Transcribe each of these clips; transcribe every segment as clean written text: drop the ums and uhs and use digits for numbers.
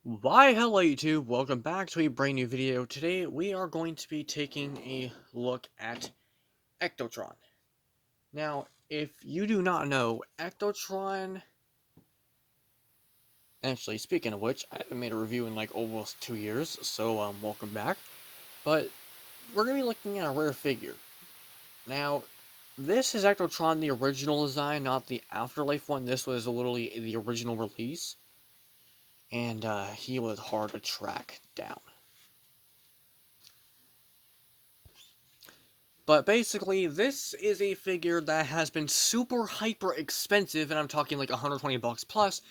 Why hello YouTube, welcome back to a brand new video. Today we are going to be taking a look at ECTOTRON. Now, if you do not know, ECTOTRON... Actually, speaking of which, I haven't made a review in like almost 2 years, so welcome back. But we're going to be looking at a rare figure. Now, this is ECTOTRON, the original design, not the Afterlife one. This was literally the original release. And he was hard to track down. But basically, this is a figure that has been super hyper expensive, and I'm talking like 120 bucks plus,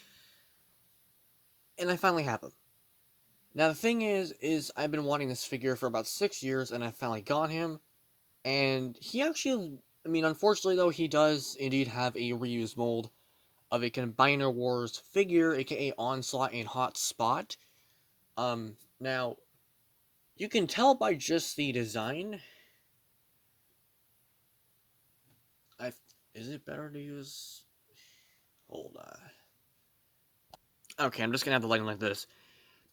and I finally have him. Now the thing is I've been wanting this figure for about 6 years, and I finally got him, and he actually, unfortunately though, he does indeed have a reused mold of a Combiner Wars figure, aka Onslaught and Hotspot. Now, you can tell by just the design. Is it better to use... Hold on. Okay, I'm just gonna have the lighting like this.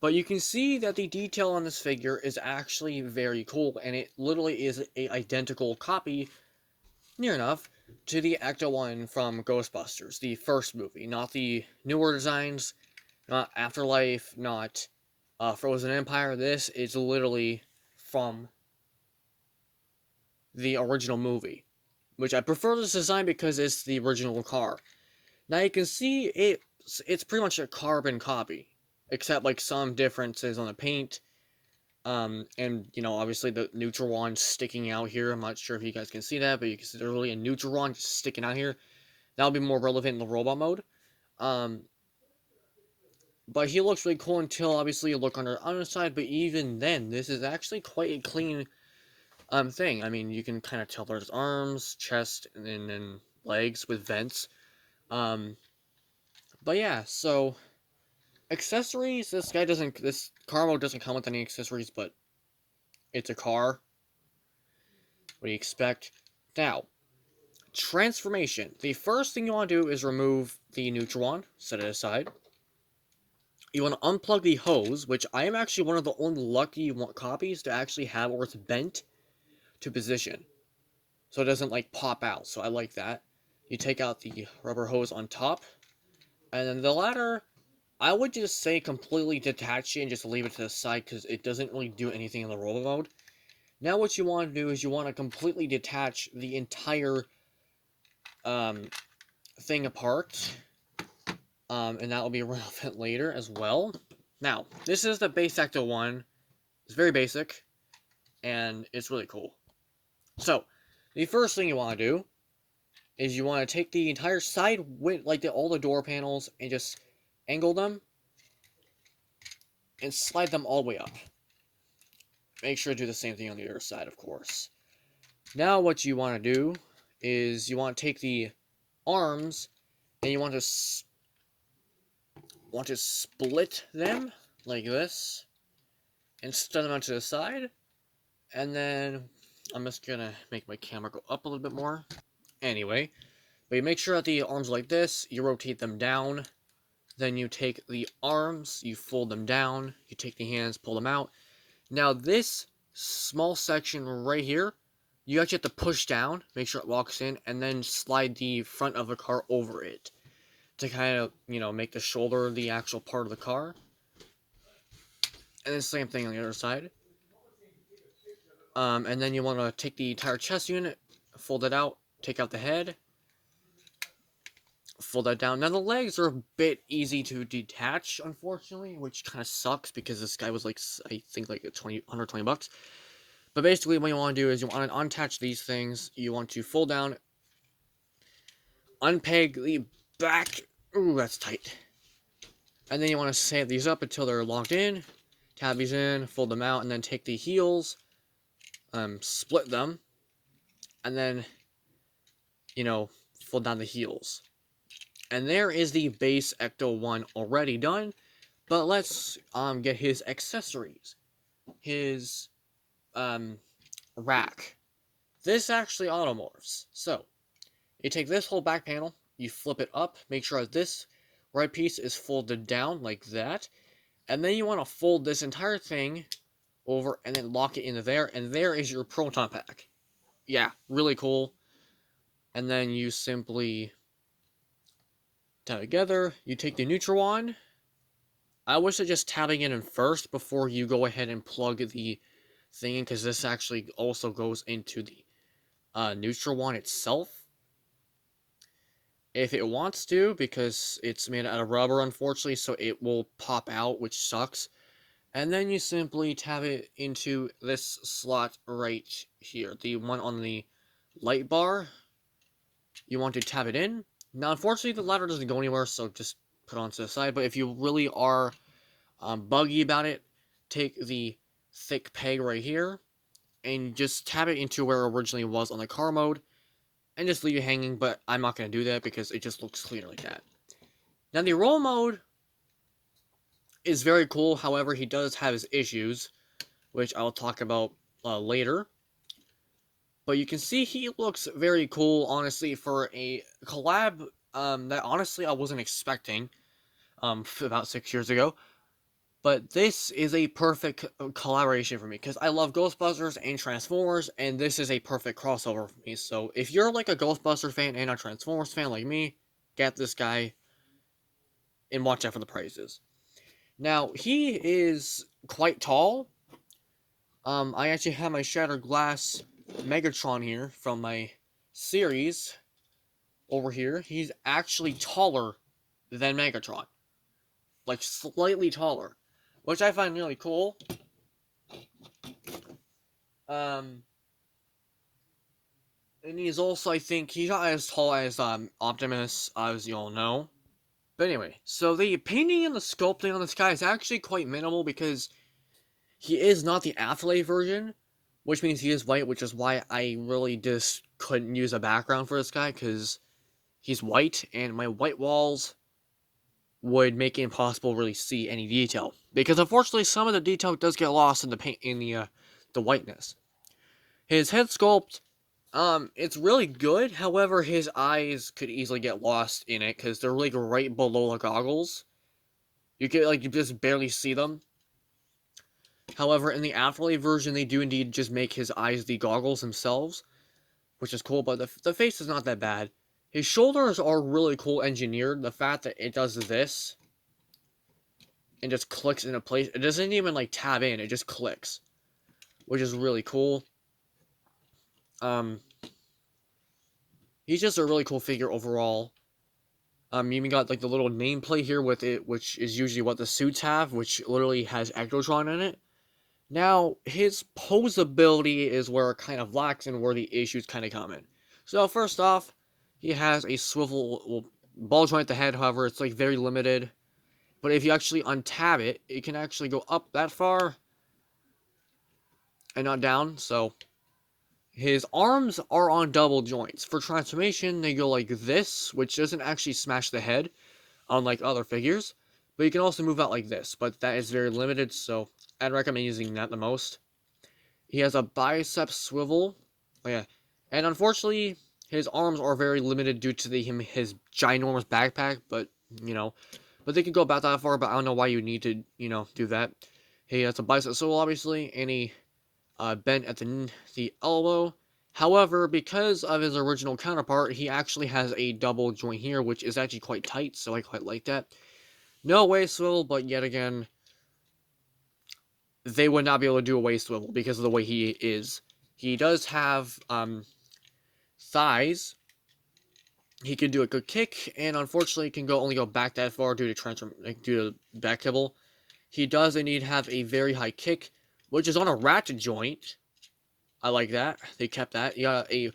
But you can see that the detail on this figure is actually very cool, and it literally is a identical copy, near enough, to the Ecto one from Ghostbusters, the first movie. Not the newer designs, not Afterlife, not Frozen Empire. This is literally from the original movie, which I prefer this design because it's the original car. Now you can see it's pretty much a carbon copy, except like some differences on the paint. And obviously the Neutron sticking out here. I'm not sure if you guys can see that, but you can see there's really a Neutron just sticking out here. That'll be more relevant in the robot mode. But he looks really cool until obviously you look on the underside. But even then, this is actually quite a clean thing. I mean, you can kind of tell there's arms, chest, and then legs with vents. But yeah, so accessories, this car mode doesn't come with any accessories, but it's a car. What do you expect? Now, transformation. The first thing you want to do is remove the Neutron, set it aside. You want to unplug the hose, which I am actually one of the only lucky copies to actually have where it's bent to position. So it doesn't like pop out, so I like that. You take out the rubber hose on top. And then the ladder, I would just say completely detach it and just leave it to the side because it doesn't really do anything in the roller mode. Now what you want to do is you want to completely detach the entire thing apart. And that will be relevant later as well. Now, this is the base Ecto one. It's very basic, and it's really cool. So, the first thing you want to do is you want to take the entire side, like all the door panels, and just angle them and slide them all the way up. Make sure to do the same thing on the other side, of course. Now what you want to do is you want to take the arms and you want to split them like this and set them out to the side. And then I'm just gonna make my camera go up a little bit more. Anyway, but you make sure that the arms are like this, you rotate them down, then you take the arms, you fold them down, you take the hands, pull them out. Now this small section right here, you actually have to push down, make sure it locks in, and then slide the front of the car over it to kind of, make the shoulder the actual part of the car. And the same thing on the other side. And then you want to take the entire chest unit, fold it out, take out the head, fold that down. Now the legs are a bit easy to detach, unfortunately, which kind of sucks because this guy was like, I think like 120 bucks. But basically what you want to do is you want to unattach these things, you want to fold down, unpeg the back, ooh, that's tight. And then you want to save these up until they're locked in, tab these in, fold them out, and then take the heels, split them, and then, fold down the heels. And there is the base Ecto 1 already done, but let's get his accessories. His rack. This actually automorphs. So, you take this whole back panel, you flip it up, make sure that this right piece is folded down like that, And then you want to fold this entire thing over and then lock it into there, and there is your proton pack. Yeah, really cool. And then you simply tie it together. You take the Neutron. I wish I just tapping it in first before you go ahead and plug the thing in, because this actually also goes into the Neutron itself. If it wants to, because it's made out of rubber, unfortunately, so it will pop out, which sucks. And then you simply tap it into this slot right here, the one on the light bar. You want to tap it in. Now, unfortunately, the ladder doesn't go anywhere, so just put it onto the side. But if you really are buggy about it, take the thick peg right here and just tap it into where it originally was on the car mode, and just leave it hanging. But I'm not going to do that because it just looks cleaner like that. Now, the roll mode is very cool. However, he does have his issues, which I'll talk about later. But you can see he looks very cool, honestly, for a collab that honestly I wasn't expecting about 6 years ago. But this is a perfect collaboration for me, because I love Ghostbusters and Transformers, and this is a perfect crossover for me. So if you're like a Ghostbusters fan and a Transformers fan like me, get this guy and watch out for the prices. Now, he is quite tall. I actually have my Shattered Glass Megatron here from my series over here. He's actually taller than Megatron. Like, slightly taller. Which I find really cool. And he's also, I think, he's not as tall as Optimus, as you all know. But anyway, so the painting and the sculpting on this guy is actually quite minimal, because he is not the Afterlife version, which means he is white, which is why I really just couldn't use a background for this guy, because he's white, and my white walls would make it impossible to really see any detail. Because unfortunately, some of the detail does get lost in the paint, in the whiteness. His head sculpt, it's really good. However, his eyes could easily get lost in it, because they're like right below the goggles. You just barely see them. However, in the Afterlife version, they do indeed just make his eyes the goggles themselves, which is cool, but the face is not that bad. His shoulders are really cool engineered. The fact that it does this and just clicks into place. It doesn't even like tab in, it just clicks, which is really cool. He's just a really cool figure overall. You even got like the little nameplate here with it, which is usually what the suits have, which literally has ECTOTRON in it. Now, his posability is where it kind of lacks and where the issues kind of come in. So, first off, he has a swivel ball joint at the head. However, it's like very limited. But if you actually untab it, it can actually go up that far and not down. So, his arms are on double joints. For transformation, they go like this, which doesn't actually smash the head, unlike other figures. But you can also move out like this, but that is very limited, so I'd recommend using that the most. He has a bicep swivel. Oh yeah. And unfortunately, his arms are very limited due to his ginormous backpack, but, but they could go about that far, but I don't know why you need to, do that. He has a bicep swivel, obviously, and he bent at the elbow. However, because of his original counterpart, he actually has a double joint here, which is actually quite tight, so I quite like that. No waist swivel, but yet again, they would not be able to do a waist swivel because of the way he is. He does have thighs. He can do a good kick, and unfortunately can only go back that far due to back kibble. He does indeed have a very high kick, which is on a ratchet joint. I like that. They kept that. You got a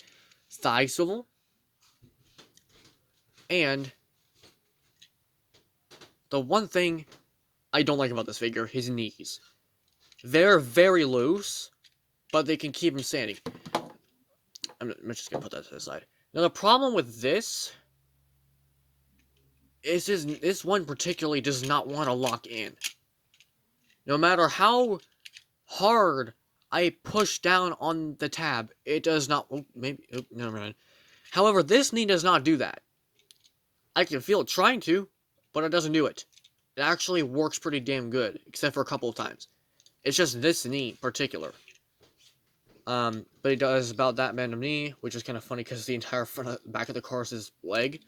thigh swivel. And the one thing I don't like about this figure, his knees. They're very loose, but they can keep him standing. I'm just going to put that to the side. Now, the problem with this is this one particularly does not want to lock in. No matter how hard I push down on the tab, it does not... Oh, maybe... Oh, never mind. However, this knee does not do that. I can feel it trying to, but it doesn't do it. it actually works pretty damn good, except for a couple of times. It's just this knee in particular. But he does about that random knee, which is kind of funny because the entire back of the car is his leg.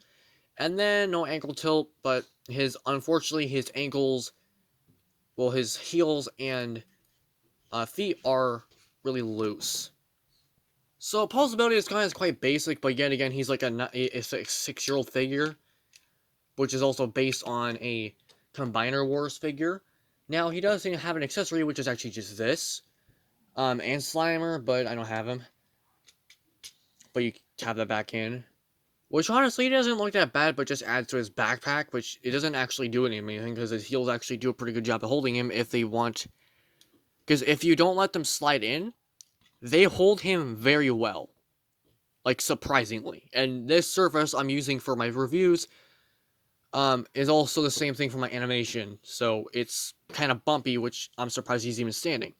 And then no ankle tilt, but unfortunately his ankles, well, his heels and feet are really loose. So posability is kind of quite basic, but yet again he's like a 6-year-old figure, which is also based on a Combiner Wars figure. Now he does have an accessory, which is actually just this. And Slimer, but I don't have him. But you tap that back in. Which honestly doesn't look that bad, but just adds to his backpack, which it doesn't actually do anything, because his heels actually do a pretty good job of holding him if they want. Because if you don't let them slide in, they hold him very well. Like, surprisingly. And this surface I'm using for my reviews is also the same thing for my animation. So it's kind of bumpy, which I'm surprised he's even standing.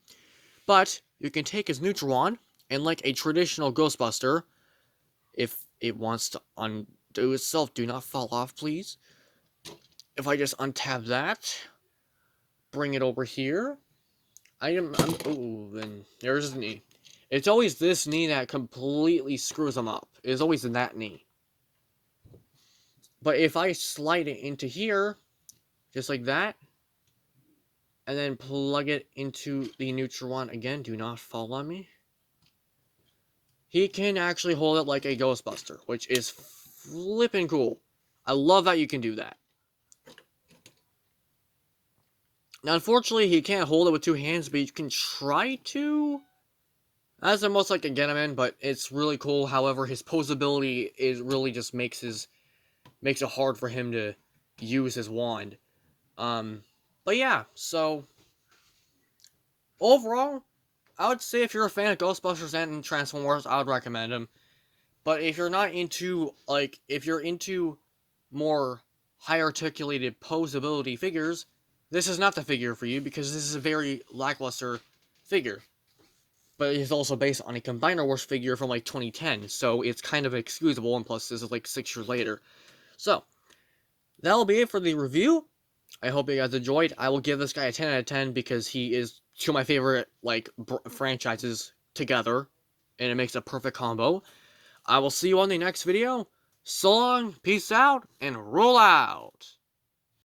But you can take his ECTOTRON, and like a traditional Ghostbuster, if it wants to undo itself, do not fall off, please. If I just untap that, bring it over here, then there's the knee. It's always this knee that completely screws them up. It's always in that knee. But if I slide it into here, just like that, and then plug it into the ECTOTRON again, do not fall on me, he can actually hold it like a Ghostbuster, which is flippin' cool. I love that you can do that. Now, unfortunately, he can't hold it with 2 hands, but you can try to. That's the most I can get him in, but it's really cool. However, his posability really just makes it hard for him to use his wand. But yeah, so overall, I would say if you're a fan of Ghostbusters and Transformers, I would recommend him. But if you're not into, if you're into more high articulated posability figures, this is not the figure for you, because this is a very lackluster figure. But it's also based on a Combiner Wars figure from like 2010, so it's kind of excusable, and plus this is like 6 years later. So, that'll be it for the review. I hope you guys enjoyed. I will give this guy a 10 out of 10 because he is two of my favorite franchises together, and it makes a perfect combo. I will see you on the next video. So long, peace out, and roll out!